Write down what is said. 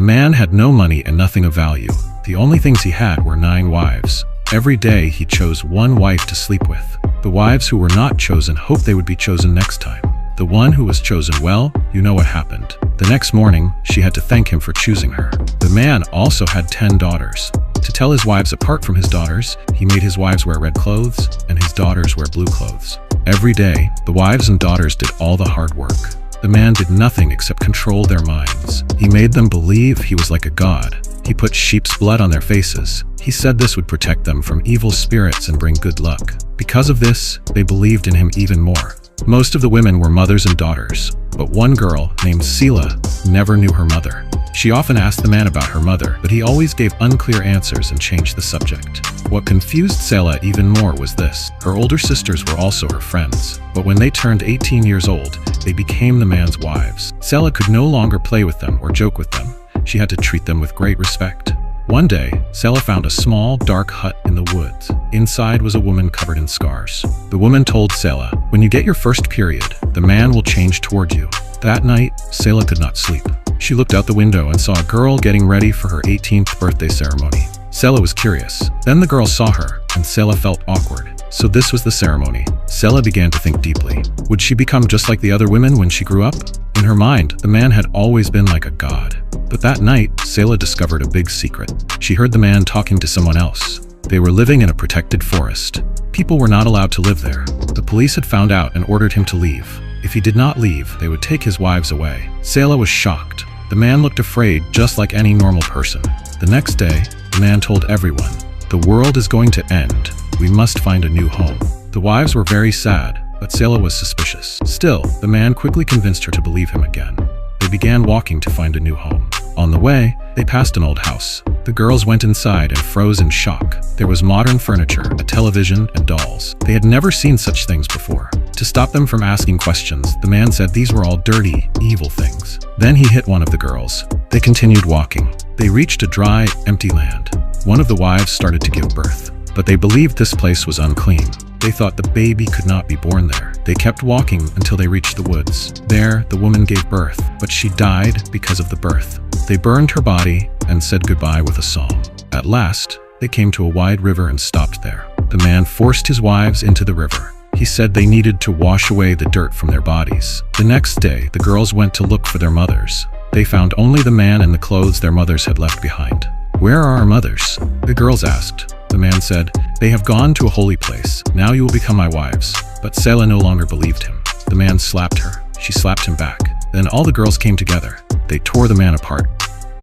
man had no money and nothing of value. The only things he had were 9 wives. Every day he chose one wife to sleep with. The wives who were not chosen hoped they would be chosen next time. The one who was chosen, well, you know what happened. The next morning, she had to thank him for choosing her. The man also had 10 daughters. To tell his wives apart from his daughters, he made his wives wear red clothes and his daughters wear blue clothes. Every day, the wives and daughters did all the hard work. The man did nothing except control their minds. He made them believe he was like a god. He put sheep's blood on their faces. He said this would protect them from evil spirits and bring good luck. Because of this, they believed in him even more. Most of the women were mothers and daughters, but one girl, named Sela, never knew her mother. She often asked the man about her mother, but he always gave unclear answers and changed the subject. What confused Sela even more was this. Her older sisters were also her friends, but when they turned 18 years old, they became the man's wives. Sela could no longer play with them or joke with them. She had to treat them with great respect. One day, Sela found a small, dark hut in the woods. Inside was a woman covered in scars. The woman told Sela, "When you get your first period, the man will change toward you." That night, Sela could not sleep. She looked out the window and saw a girl getting ready for her 18th birthday ceremony. Sela was curious. Then the girl saw her, and Sela felt awkward. So this was the ceremony. Sela began to think deeply. Would she become just like the other women when she grew up? In her mind, the man had always been like a god. But that night, Sela discovered a big secret. She heard the man talking to someone else. They were living in a protected forest. People were not allowed to live there. The police had found out and ordered him to leave. If he did not leave, they would take his wives away. Sela was shocked. The man looked afraid, just like any normal person. The next day, the man told everyone, "The world is going to end. We must find a new home." The wives were very sad, but Sela was suspicious. Still, the man quickly convinced her to believe him again. They began walking to find a new home. On the way, they passed an old house. The girls went inside and froze in shock. There was modern furniture, a television, and dolls. They had never seen such things before. To stop them from asking questions, the man said these were all dirty, evil things. Then he hit one of the girls. They continued walking. They reached a dry, empty land. One of the wives started to give birth, but they believed this place was unclean. They thought the baby could not be born there. They kept walking until they reached the woods. There, the woman gave birth, but she died because of the birth. They burned her body and said goodbye with a song. At last, they came to a wide river and stopped there. The man forced his wives into the river. He said they needed to wash away the dirt from their bodies. The next day, the girls went to look for their mothers. They found only the man and the clothes their mothers had left behind. "Where are our mothers?" the girls asked. The man said, "They have gone to a holy place. Now you will become my wives." But Sela no longer believed him. The man slapped her. She slapped him back. Then all the girls came together. They tore the man apart.